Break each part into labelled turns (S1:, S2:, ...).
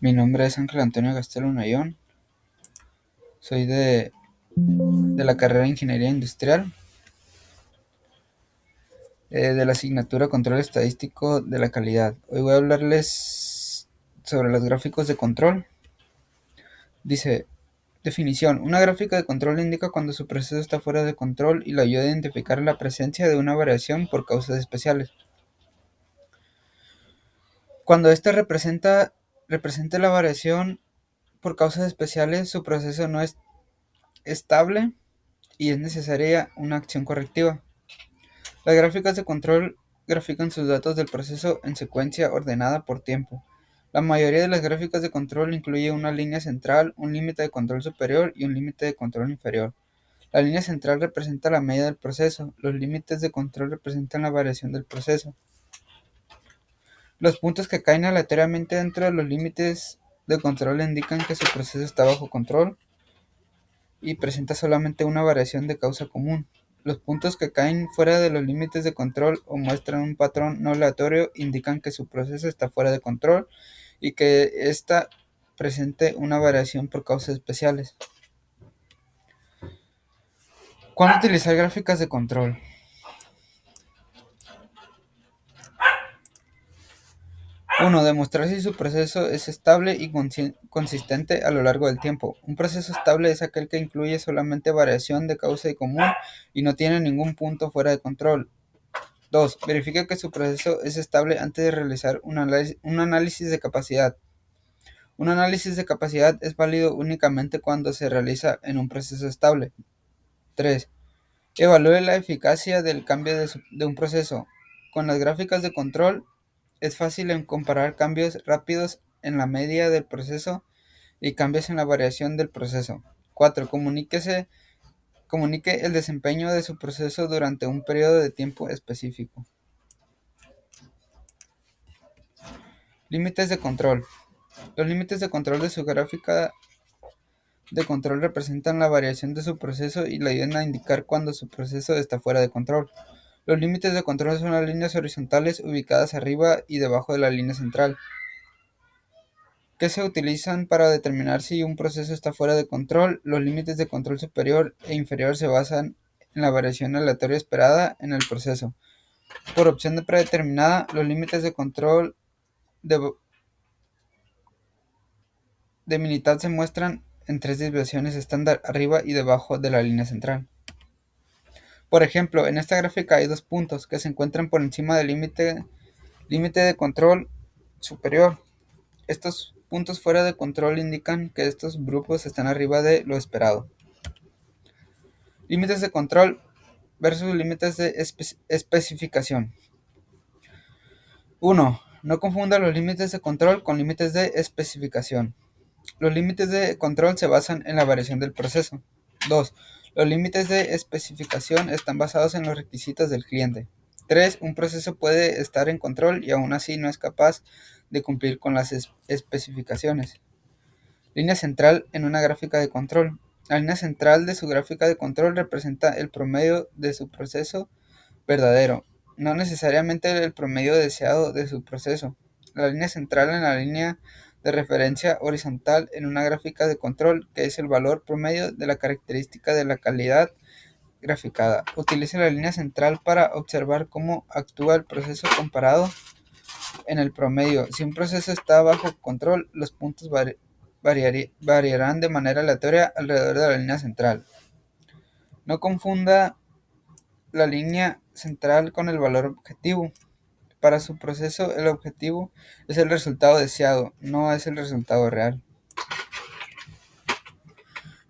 S1: Mi nombre es Ángel Antonio Castelo Nayón. Soy de la carrera de Ingeniería Industrial, de la asignatura Control Estadístico de la Calidad. Hoy voy a hablarles sobre los gráficos de control. Dice, definición. Una gráfica de control indica cuando su proceso está fuera de control y le ayuda a identificar la presencia de una variación por causas especiales. Cuando ésta representa la variación por causas especiales, su proceso no es estable y es necesaria una acción correctiva. Las gráficas de control grafican sus datos del proceso en secuencia ordenada por tiempo. La mayoría de las gráficas de control incluye una línea central, un límite de control superior y un límite de control inferior. La línea central representa la medida del proceso, los límites de control representan la variación del proceso. Los puntos que caen aleatoriamente dentro de los límites de control indican que su proceso está bajo control y presenta solamente una variación de causa común. Los puntos que caen fuera de los límites de control o muestran un patrón no aleatorio indican que su proceso está fuera de control y que ésta presente una variación por causas especiales. ¿Cuándo utilizar gráficas de control? 1. Demostrar si su proceso es estable y consistente a lo largo del tiempo. Un proceso estable es aquel que incluye solamente variación de causa y común y no tiene ningún punto fuera de control. 2. Verifica que su proceso es estable antes de realizar un análisis de capacidad. Un análisis de capacidad es válido únicamente cuando se realiza en un proceso estable. 3. Evalúe la eficacia del cambio de un proceso. Con las gráficas de control es fácil comparar cambios rápidos en la media del proceso y cambios en la variación del proceso. 4. Comunique el desempeño de su proceso durante un periodo de tiempo específico. Límites de control. Los límites de control de su gráfica de control representan la variación de su proceso y le ayudan a indicar cuando su proceso está fuera de control. Los límites de control son las líneas horizontales ubicadas arriba y debajo de la línea central, que se utilizan para determinar si un proceso está fuera de control. Los límites de control superior e inferior se basan en la variación aleatoria esperada en el proceso. Por opción predeterminada, los límites de control de mitad se muestran en 3 desviaciones estándar arriba y debajo de la línea central. Por ejemplo, en esta gráfica hay 2 puntos que se encuentran por encima del límite de control superior. Estos puntos fuera de control indican que estos grupos están arriba de lo esperado. Límites de control versus límites de especificación. 1. No confunda los límites de control con límites de especificación. Los límites de control se basan en la variación del proceso. 2. Los límites de especificación están basados en los requisitos del cliente. 3. Un proceso puede estar en control y aún así no es capaz de cumplir con las especificaciones. Línea central en una gráfica de control. La línea central de su gráfica de control representa el promedio de su proceso verdadero, no necesariamente el promedio deseado de su proceso. La línea central en la línea de referencia horizontal en una gráfica de control, que es el valor promedio de la característica de la calidad graficada. Utilice la línea central para observar cómo actúa el proceso comparado en el promedio. Si un proceso está bajo control, los puntos variarán de manera aleatoria alrededor de la línea central. No confunda la línea central con el valor objetivo. Para su proceso, el objetivo es el resultado deseado, no es el resultado real.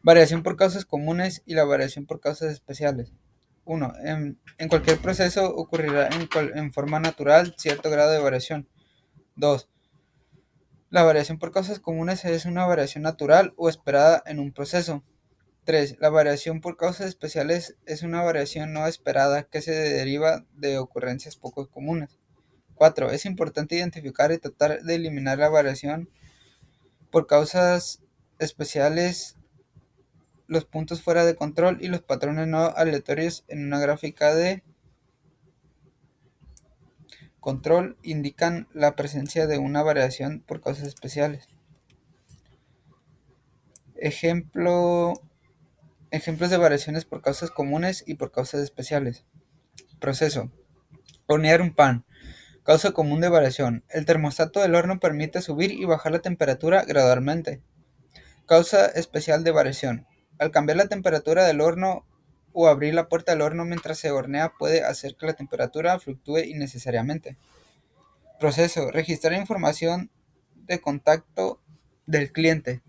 S1: Variación por causas comunes y la variación por causas especiales. 1. En cualquier proceso ocurrirá en forma natural cierto grado de variación. 2. La variación por causas comunes es una variación natural o esperada en un proceso. 3. La variación por causas especiales es una variación no esperada que se deriva de ocurrencias poco comunes. 4. Es importante identificar y tratar de eliminar la variación por causas especiales, los puntos fuera de control y los patrones no aleatorios en una gráfica de control indican la presencia de una variación por causas especiales. Ejemplos de variaciones por causas comunes y por causas especiales. Proceso. Hornear un pan. Causa común de variación. El termostato del horno permite subir y bajar la temperatura gradualmente. Causa especial de variación. Al cambiar la temperatura del horno o abrir la puerta del horno mientras se hornea puede hacer que la temperatura fluctúe innecesariamente. Proceso. Registrar información de contacto del cliente.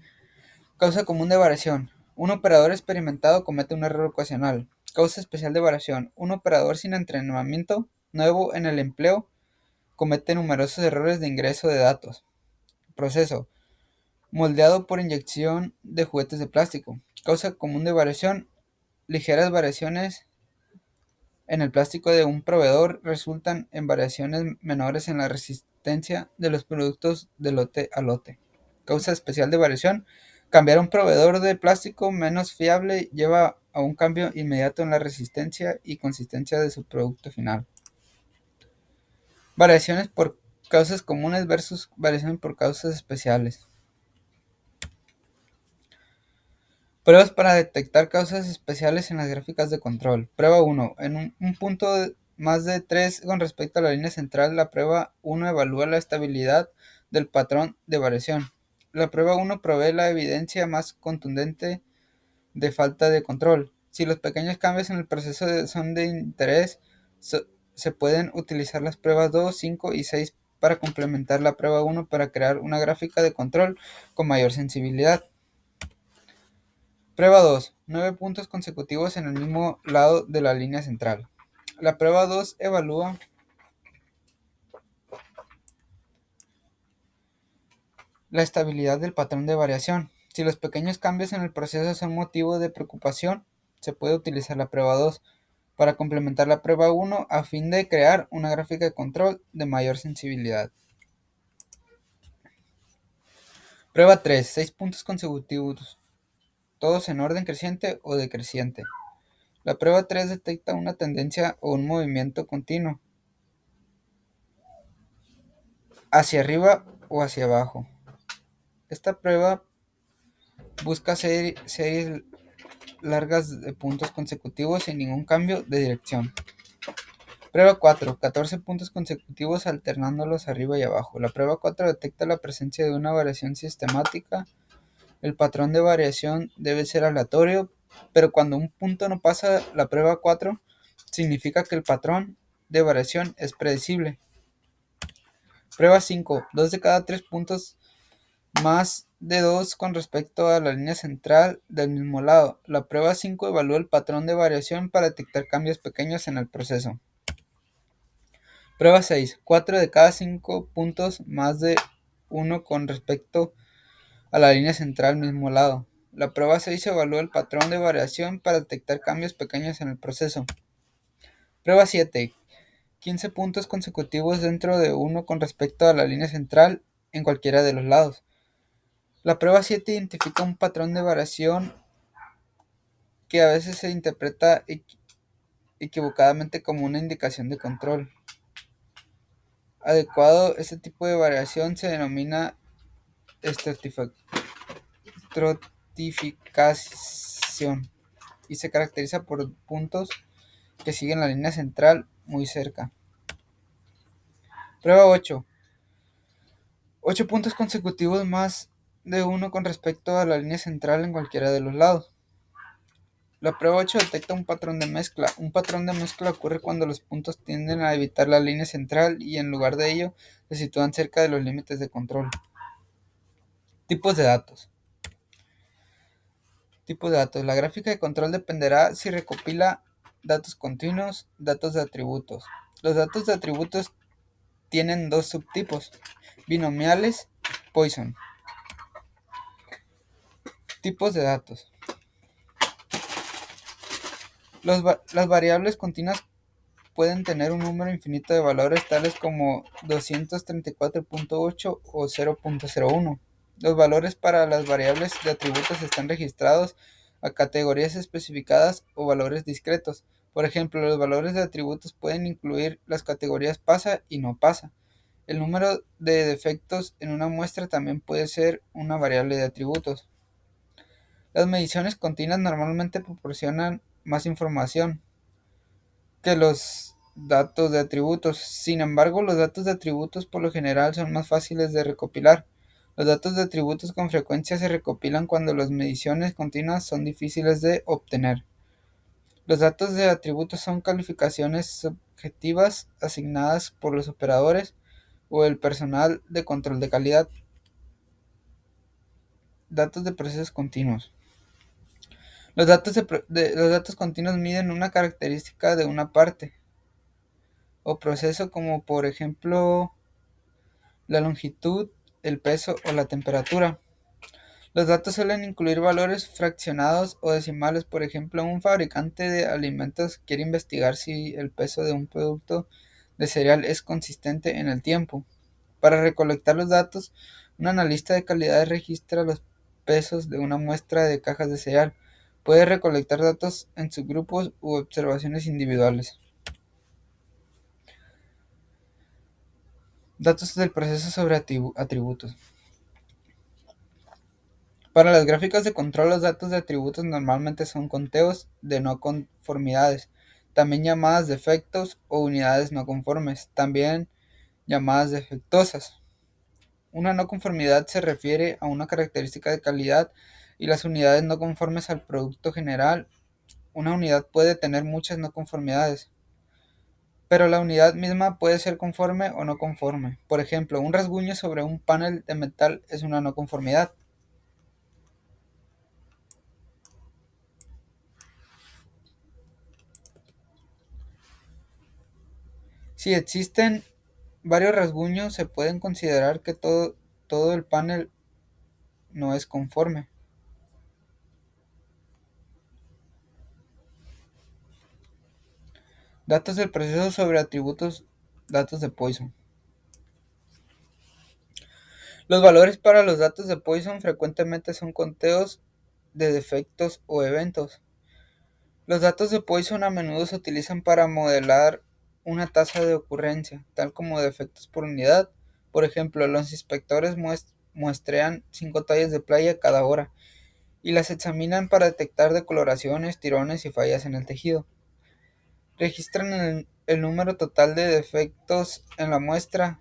S1: Causa común de variación. Un operador experimentado comete un error ocasional. Causa especial de variación. Un operador sin entrenamiento nuevo en el empleo comete numerosos errores de ingreso de datos. Proceso. Moldeado por inyección de juguetes de plástico. Causa común de variación. Ligeras variaciones en el plástico de un proveedor resultan en variaciones menores en la resistencia de los productos de lote a lote. Causa especial de variación. Cambiar a un proveedor de plástico menos fiable lleva a un cambio inmediato en la resistencia y consistencia de su producto final. Variaciones por causas comunes versus variaciones por causas especiales. Pruebas para detectar causas especiales en las gráficas de control. Prueba 1. En un punto más de 3 con respecto a la línea central, la prueba 1 evalúa la estabilidad del patrón de variación. La prueba 1 provee la evidencia más contundente de falta de control. Si los pequeños cambios en el proceso son de interés, se pueden utilizar las pruebas 2, 5 y 6 para complementar la prueba 1 para crear una gráfica de control con mayor sensibilidad. Prueba 2. 9 puntos consecutivos en el mismo lado de la línea central. La prueba 2 evalúa la estabilidad del patrón de variación. Si los pequeños cambios en el proceso son motivo de preocupación, se puede utilizar la prueba 2 para complementar la prueba 1 a fin de crear una gráfica de control de mayor sensibilidad. Prueba 3. 6 puntos consecutivos, todos en orden creciente o decreciente. La prueba 3 detecta una tendencia o un movimiento continuo hacia arriba o hacia abajo. Esta prueba busca series largas de puntos consecutivos sin ningún cambio de dirección. Prueba 4. 14 puntos consecutivos alternándolos arriba y abajo. La prueba 4 detecta la presencia de una variación sistemática. El patrón de variación debe ser aleatorio, pero cuando un punto no pasa la prueba 4, significa que el patrón de variación es predecible. Prueba 5. 2 de cada 3 puntos más de 2 con respecto a la línea central del mismo lado. La prueba 5 evalúa el patrón de variación para detectar cambios pequeños en el proceso. Prueba 6. 4 de cada 5 puntos más de 1 con respecto a la línea central mismo lado. La prueba 6 evalúa el patrón de variación para detectar cambios pequeños en el proceso. Prueba 7. 15 puntos consecutivos dentro de 1 con respecto a la línea central en cualquiera de los lados. La prueba 7 identifica un patrón de variación que a veces se interpreta equivocadamente como una indicación de control. Adecuado, este tipo de variación se denomina estratificación y se caracteriza por puntos que siguen la línea central muy cerca. Prueba 8. 8 puntos consecutivos más de 1 con respecto a la línea central en cualquiera de los lados. La prueba 8 detecta un patrón de mezcla. Un patrón de mezcla ocurre cuando los puntos tienden a evitar la línea central y en lugar de ello se sitúan cerca de los límites de control. Tipos de datos. Tipos de datos. La gráfica de control dependerá si recopila datos continuos, datos de atributos. Los datos de atributos tienen dos subtipos, binomiales, Poisson. Tipos de datos. Las variables continuas pueden tener un número infinito de valores tales como 234.8 o 0.01. Los valores para las variables de atributos están registrados a categorías especificadas o valores discretos. Por ejemplo, los valores de atributos pueden incluir las categorías pasa y no pasa. El número de defectos en una muestra también puede ser una variable de atributos. Las mediciones continuas normalmente proporcionan más información que los datos de atributos. Sin embargo, los datos de atributos por lo general son más fáciles de recopilar. Los datos de atributos con frecuencia se recopilan cuando las mediciones continuas son difíciles de obtener. Los datos de atributos son calificaciones subjetivas asignadas por los operadores o el personal de control de calidad. Datos de procesos continuos. Los datos continuos miden una característica de una parte o proceso, como por ejemplo la longitud, el peso o la temperatura. Los datos suelen incluir valores fraccionados o decimales. Por ejemplo, un fabricante de alimentos quiere investigar si el peso de un producto de cereal es consistente en el tiempo. Para recolectar los datos, un analista de calidad registra los pesos de una muestra de cajas de cereal. Puede recolectar datos en subgrupos u observaciones individuales. Datos del proceso sobre atributos. Para las gráficas de control, los datos de atributos normalmente son conteos de no conformidades, también llamadas defectos o unidades no conformes, también llamadas defectuosas. Una no conformidad se refiere a una característica de calidad y las unidades no conformes al producto general. Una unidad puede tener muchas no conformidades, pero la unidad misma puede ser conforme o no conforme. Por ejemplo, un rasguño sobre un panel de metal es una no conformidad. Si existen varios rasguños, se pueden considerar que todo el panel no es conforme. Datos del proceso sobre atributos, datos de Poisson. Los valores para los datos de Poisson frecuentemente son conteos de defectos o eventos. Los datos de Poisson a menudo se utilizan para modelar una tasa de ocurrencia, tal como defectos por unidad. Por ejemplo, los inspectores muestrean 5 tallas de playa cada hora y las examinan para detectar decoloraciones, tirones y fallas en el tejido. Registran el número total de defectos en la muestra.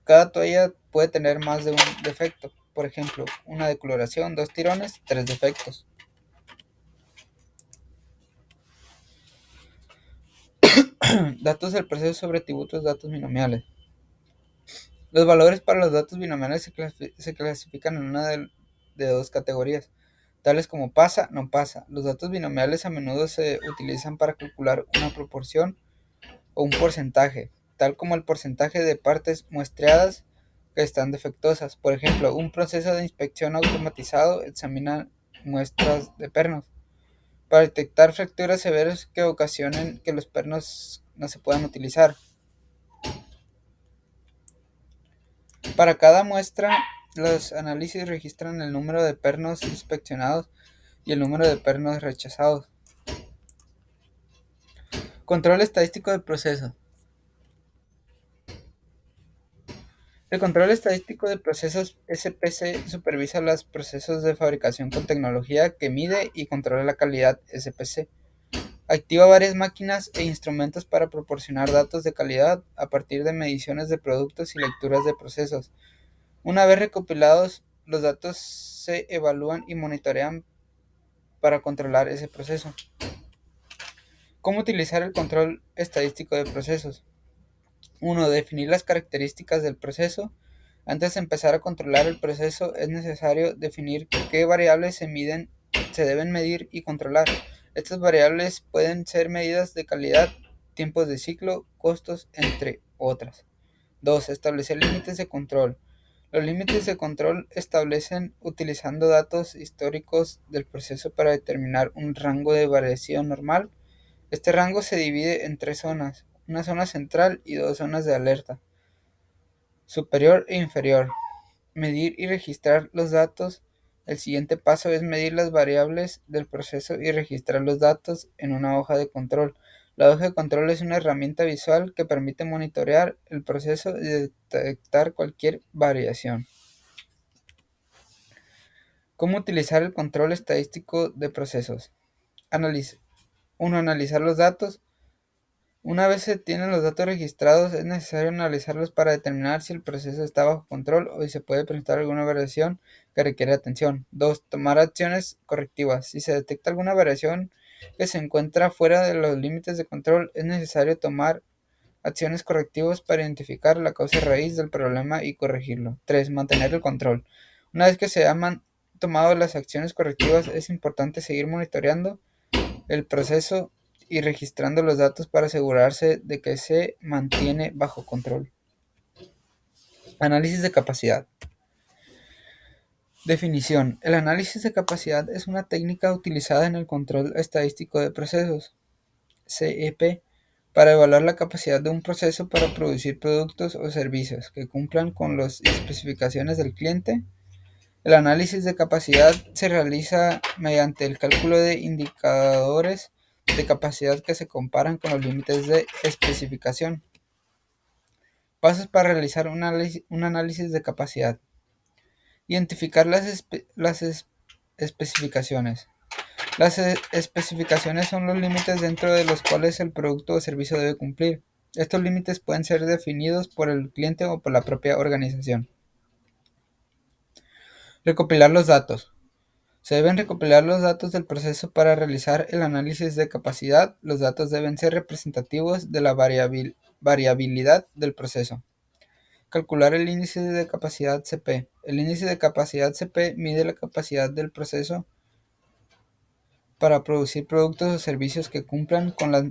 S1: Cada toalla puede tener más de un defecto. Por ejemplo, una decoloración, 2 tirones, 3 defectos. Datos del proceso sobre atributos, datos binomiales. Los valores para los datos binomiales se clasifican en una de dos categorías, tales como pasa, no pasa. Los datos binomiales a menudo se utilizan para calcular una proporción o un porcentaje, tal como el porcentaje de partes muestreadas que están defectuosas. Por ejemplo, un proceso de inspección automatizado examina muestras de pernos para detectar fracturas severas que ocasionen que los pernos no se puedan utilizar. Para cada muestra, los análisis registran el número de pernos inspeccionados y el número de pernos rechazados. Control estadístico del proceso. El control estadístico de procesos (SPC) supervisa los procesos de fabricación con tecnología que mide y controla la calidad (SPC). Activa varias máquinas e instrumentos para proporcionar datos de calidad a partir de mediciones de productos y lecturas de procesos. Una vez recopilados, los datos se evalúan y monitorean para controlar ese proceso. ¿Cómo utilizar el control estadístico de procesos? 1. Definir las características del proceso. Antes de empezar a controlar el proceso, es necesario definir qué variables se deben medir y controlar. Estas variables pueden ser medidas de calidad, tiempos de ciclo, costos, entre otras. 2. Establecer límites de control. Los límites de control establecen utilizando datos históricos del proceso para determinar un rango de variación normal. Este rango se divide en 3 zonas, una zona central y 2 zonas de alerta, superior e inferior. Medir y registrar los datos. El siguiente paso es medir las variables del proceso y registrar los datos en una hoja de control. La hoja de control es una herramienta visual que permite monitorear el proceso y detectar cualquier variación. ¿Cómo utilizar el control estadístico de procesos? 1. Analizar los datos. Una vez se tienen los datos registrados, es necesario analizarlos para determinar si el proceso está bajo control o si se puede presentar alguna variación que requiere atención. 2. Tomar acciones correctivas. Si se detecta alguna variación que se encuentra fuera de los límites de control, es necesario tomar acciones correctivas para identificar la causa raíz del problema y corregirlo. 3. Mantener el control. Una vez que se han tomado las acciones correctivas, es importante seguir monitoreando el proceso y registrando los datos para asegurarse de que se mantiene bajo control. Análisis de capacidad. Definición. El análisis de capacidad es una técnica utilizada en el control estadístico de procesos, CEP, para evaluar la capacidad de un proceso para producir productos o servicios que cumplan con las especificaciones del cliente. El análisis de capacidad se realiza mediante el cálculo de indicadores de capacidad que se comparan con los límites de especificación. Pasos para realizar un análisis de capacidad. Identificar las especificaciones. Las especificaciones son los límites dentro de los cuales el producto o servicio debe cumplir. Estos límites pueden ser definidos por el cliente o por la propia organización. Recopilar los datos. Se deben recopilar los datos del proceso para realizar el análisis de capacidad. Los datos deben ser representativos de la variabilidad del proceso. Calcular el índice de capacidad CP. El índice de capacidad CP mide la capacidad del proceso para producir productos o servicios que cumplan con las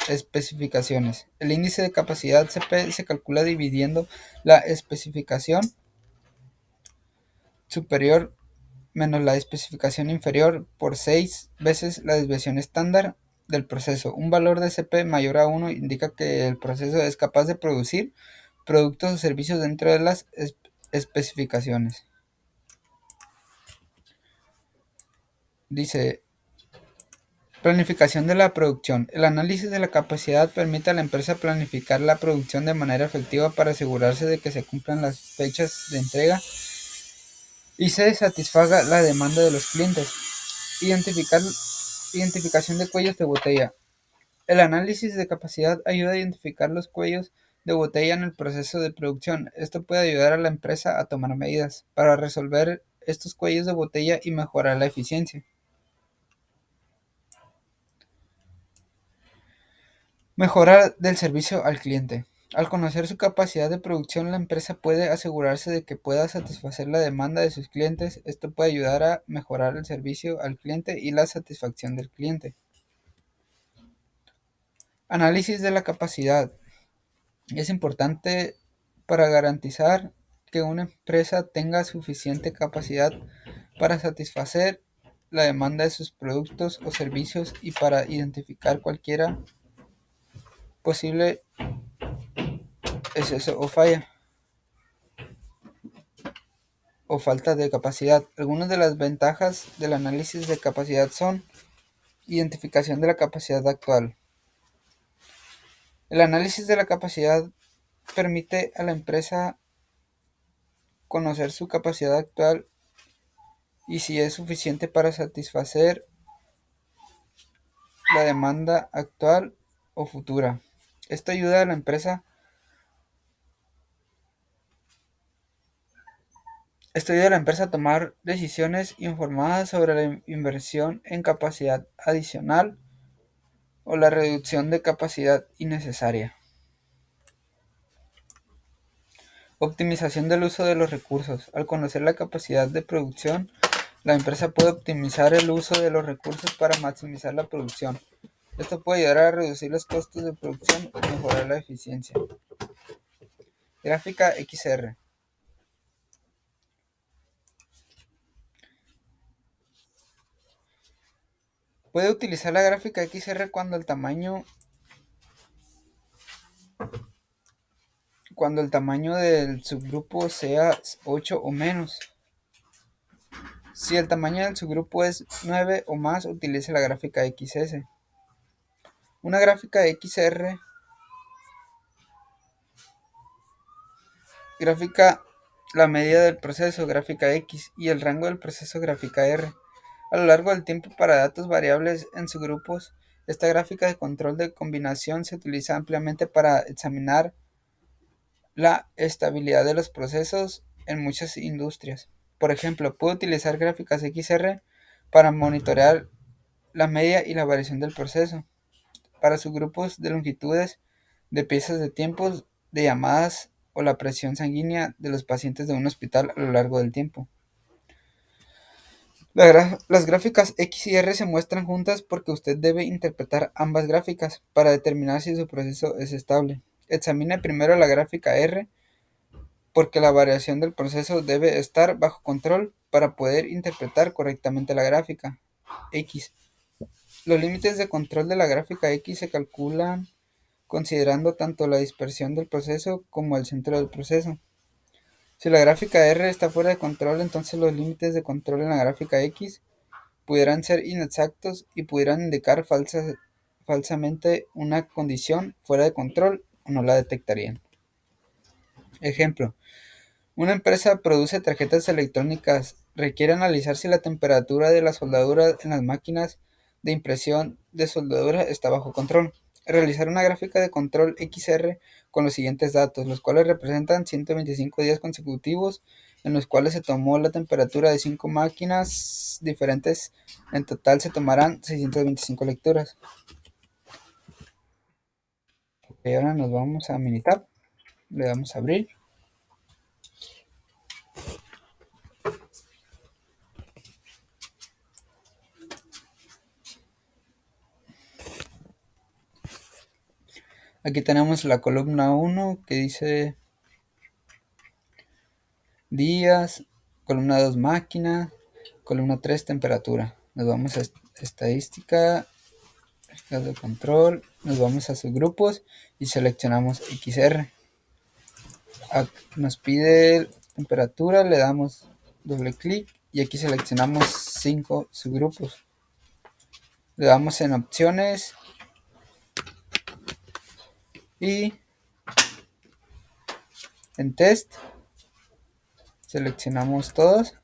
S1: especificaciones. El índice de capacidad CP se calcula dividiendo la especificación superior menos la especificación inferior por 6 veces la desviación estándar del proceso. Un valor de CP mayor a 1 indica que el proceso es capaz de producir productos o servicios dentro de las especificaciones. Dice, planificación de la producción. El análisis de la capacidad permite a la empresa planificar la producción de manera efectiva para asegurarse de que se cumplan las fechas de entrega y se satisfaga la demanda de los clientes. Identificación de cuellos de botella. El análisis de capacidad ayuda a identificar los cuellos de botella en el proceso de producción. Esto puede ayudar a la empresa a tomar medidas para resolver estos cuellos de botella y mejorar la eficiencia. Mejora del servicio al cliente. Al conocer su capacidad de producción, la empresa puede asegurarse de que pueda satisfacer la demanda de sus clientes. Esto puede ayudar a mejorar el servicio al cliente y la satisfacción del cliente. Análisis de la capacidad. Es importante para garantizar que una empresa tenga suficiente capacidad para satisfacer la demanda de sus productos o servicios y para identificar cualquier posible exceso o falla o falta de capacidad. Algunas de las ventajas del análisis de capacidad son identificación de la capacidad actual. El análisis de la capacidad permite a la empresa conocer su capacidad actual y si es suficiente para satisfacer la demanda actual o futura. Esto ayuda a la empresa a tomar decisiones informadas sobre la inversión en capacidad adicional o la reducción de capacidad innecesaria. Optimización del uso de los recursos. Al conocer la capacidad de producción, la empresa puede optimizar el uso de los recursos para maximizar la producción. Esto puede ayudar a reducir los costos de producción y mejorar la eficiencia. Gráfica XR. Puede utilizar la gráfica XR cuando el tamaño del subgrupo sea 8 o menos. Si el tamaño del subgrupo es 9 o más, utilice la gráfica XS. Una gráfica la media del proceso, gráfica X, y el rango del proceso, gráfica R. A lo largo del tiempo, para datos variables en subgrupos, esta gráfica de control de combinación se utiliza ampliamente para examinar la estabilidad de los procesos en muchas industrias. Por ejemplo, puede utilizar gráficas XR para monitorear la media y la variación del proceso. Para subgrupos de longitudes, de piezas de tiempos, de llamadas o la presión sanguínea de los pacientes de un hospital a lo largo del tiempo. Las gráficas X y R se muestran juntas porque usted debe interpretar ambas gráficas para determinar si su proceso es estable. Examine primero la gráfica R porque la variación del proceso debe estar bajo control para poder interpretar correctamente la gráfica X. Los límites de control de la gráfica X se calculan considerando tanto la dispersión del proceso como el centro del proceso. Si la gráfica R está fuera de control, entonces los límites de control en la gráfica X pudieran ser inexactos y pudieran indicar falsamente una condición fuera de control o no la detectarían. Ejemplo: una empresa produce tarjetas electrónicas. Requiere analizar si la temperatura de la soldadura en las máquinas de impresión de soldadura está bajo control. Realizar una gráfica de control XR con los siguientes datos, los cuales representan 125 días consecutivos en los cuales se tomó la temperatura de 5 máquinas diferentes. En total se tomarán 625 lecturas. Y ahora nos vamos a Minitab. Le damos a abrir. Aquí tenemos la columna 1 que dice días, columna 2 máquina, columna 3 temperatura. Nos vamos a estadística, de control, nos vamos a subgrupos y seleccionamos XR. Nos pide temperatura, le damos doble clic y aquí seleccionamos 5 subgrupos. Le damos en opciones y en test seleccionamos todos,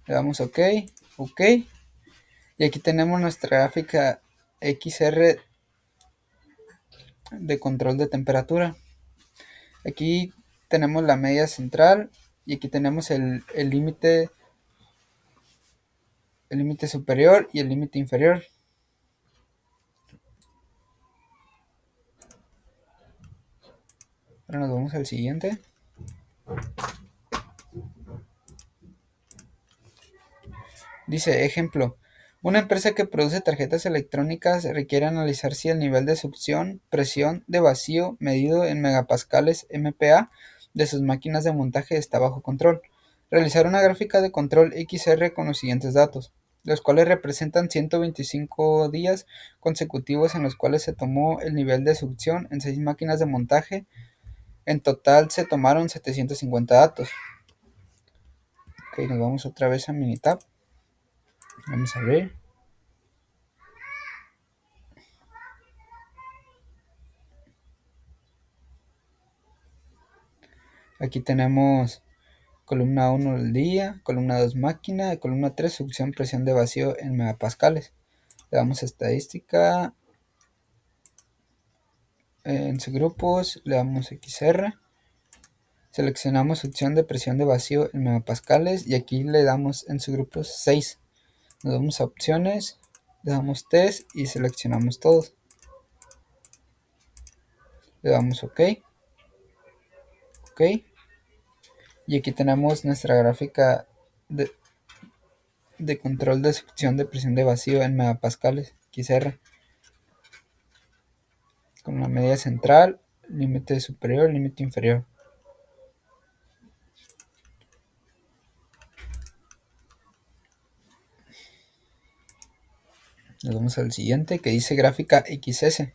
S1: le damos OK, OK, y aquí tenemos nuestra gráfica XR de control de temperatura. Aquí tenemos la media central y aquí tenemos el límite superior y el límite inferior. Ahora nos vamos al siguiente. Dice, ejemplo: una empresa que produce tarjetas electrónicas requiere analizar si el nivel de succión, presión de vacío medido en megapascales MPa de sus máquinas de montaje está bajo control. Realizar una gráfica de control XR con los siguientes datos, los cuales representan 125 días consecutivos en los cuales se tomó el nivel de succión en 6 máquinas de montaje. En total se tomaron 750 datos. Ok, nos vamos otra vez a Minitab. Vamos a ver. Aquí tenemos columna 1 el día, columna 2 máquina, y columna 3 succión presión de vacío en megapascales. Le damos a estadística, en subgrupos le damos XR, seleccionamos succión de presión de vacío en megapascales y aquí le damos en subgrupos 6. Nos damos a opciones, le damos test y seleccionamos todos. Le damos OK, OK, y aquí tenemos nuestra gráfica de control de succión de presión de vacío en megapascales XR, con la media central, límite superior, límite inferior. Nos vamos al siguiente que dice gráfica XS.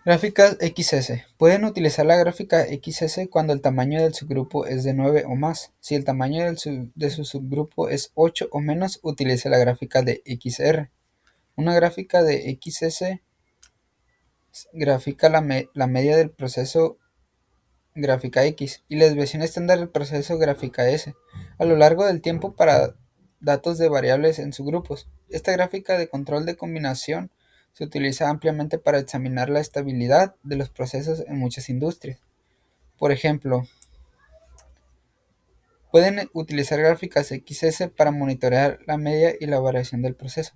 S1: Gráficas XS. Pueden utilizar la gráfica XS cuando el tamaño del subgrupo es de 9 o más. Si el tamaño de su subgrupo es 8 o menos, utilice la gráfica de XR. Una gráfica de XS grafica la media del proceso gráfica X y la desviación estándar del proceso gráfica S a lo largo del tiempo para datos de variables en subgrupos. Esta gráfica de control de combinación se utiliza ampliamente para examinar la estabilidad de los procesos en muchas industrias. Por ejemplo, pueden utilizar gráficas XS para monitorear la media y la variación del proceso.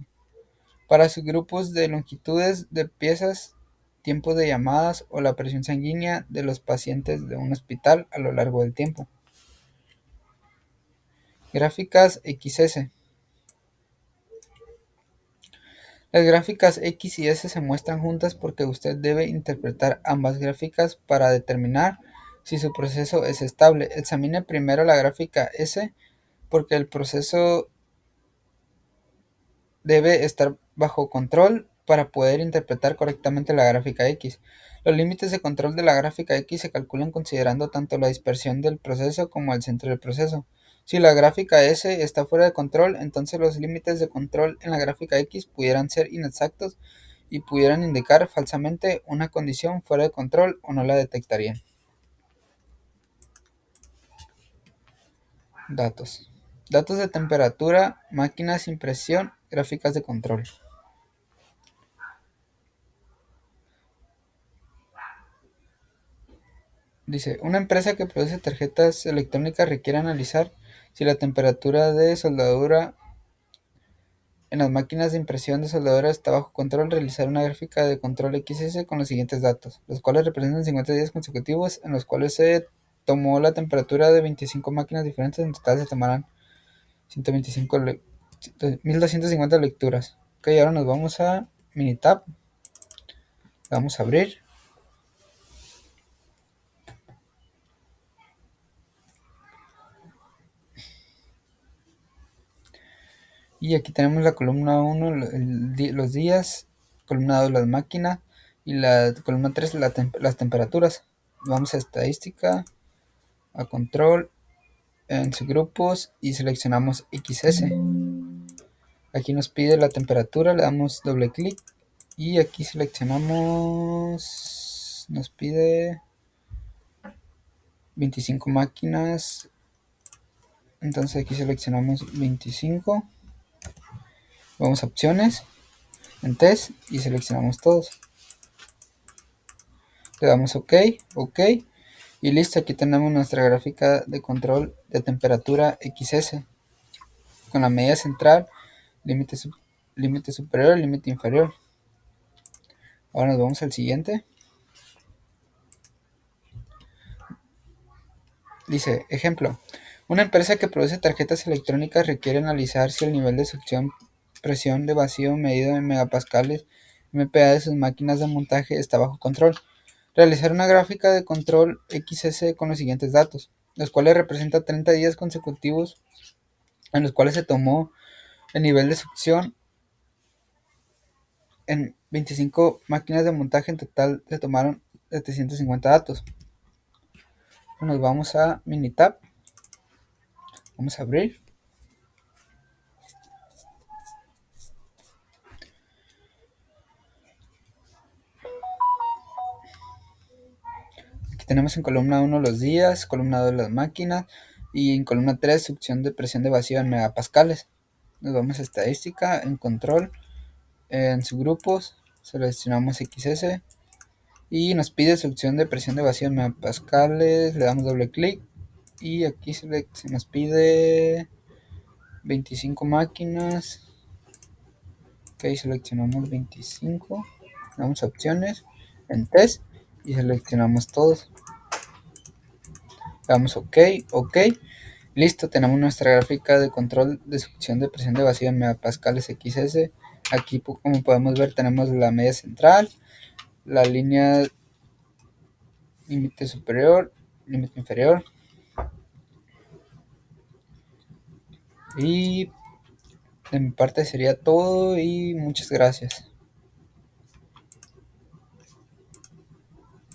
S1: Para subgrupos de longitudes de piezas, tiempos de llamadas o la presión sanguínea de los pacientes de un hospital a lo largo del tiempo. Gráficas XS. Las gráficas X y S se muestran juntas porque usted debe interpretar ambas gráficas para determinar si su proceso es estable. Examine primero la gráfica S porque el proceso debe estar bajo control para poder interpretar correctamente la gráfica X. Los límites de control de la gráfica X se calculan considerando tanto la dispersión del proceso como el centro del proceso. Si la gráfica S está fuera de control, entonces los límites de control en la gráfica X pudieran ser inexactos y pudieran indicar falsamente una condición fuera de control o no la detectarían. Datos. Datos de temperatura, máquinas, impresión, gráficas de control. Dice, una empresa que produce tarjetas electrónicas requiere analizar si la temperatura de soldadura en las máquinas de impresión de soldadura está bajo control, realizar una gráfica de control XS con los siguientes datos, los cuales representan 50 días consecutivos en los cuales se tomó la temperatura de 25 máquinas diferentes. En total se tomarán 1250 lecturas. Ok, ahora nos vamos a Minitab. Vamos a abrir. Y aquí tenemos la columna 1, los días, columna 2, las máquinas, y la columna 3, las temperaturas. Vamos a estadística, a control, en subgrupos y seleccionamos XS. Aquí nos pide la temperatura, le damos doble clic y aquí seleccionamos, nos pide 25 máquinas. Entonces aquí seleccionamos 25. Vamos a opciones, en test y seleccionamos todos. Le damos OK, OK y listo. Aquí tenemos nuestra gráfica de control de temperatura XS con la medida central, límite superior y límite inferior. Ahora nos vamos al siguiente. Dice, ejemplo, una empresa que produce tarjetas electrónicas requiere analizar si el nivel de succión, presión de vacío medido en megapascales MPa de sus máquinas de montaje está bajo control. Realizar una gráfica de control XS con los siguientes datos, los cuales representan 30 días consecutivos en los cuales se tomó el nivel de succión en 25 máquinas de montaje. En total se tomaron 750 datos. Nos vamos a Minitab. Vamos a abrir. Aquí tenemos en columna 1 los días, columna 2 las máquinas y en columna 3 succión de presión de vacío en megapascales. Nos vamos a estadística, en control, en subgrupos, seleccionamos XS y nos pide succión de presión de vacío en megapascales, le damos doble clic y aquí se nos pide 25 máquinas. Ok, seleccionamos 25, damos a opciones, en test y seleccionamos todos. Damos OK, OK. Listo, tenemos nuestra gráfica de control de succión de presión de vacío en megapascales XS. Aquí, como podemos ver, tenemos la media central, la línea límite superior, límite inferior. Y de mi parte sería todo y muchas gracias.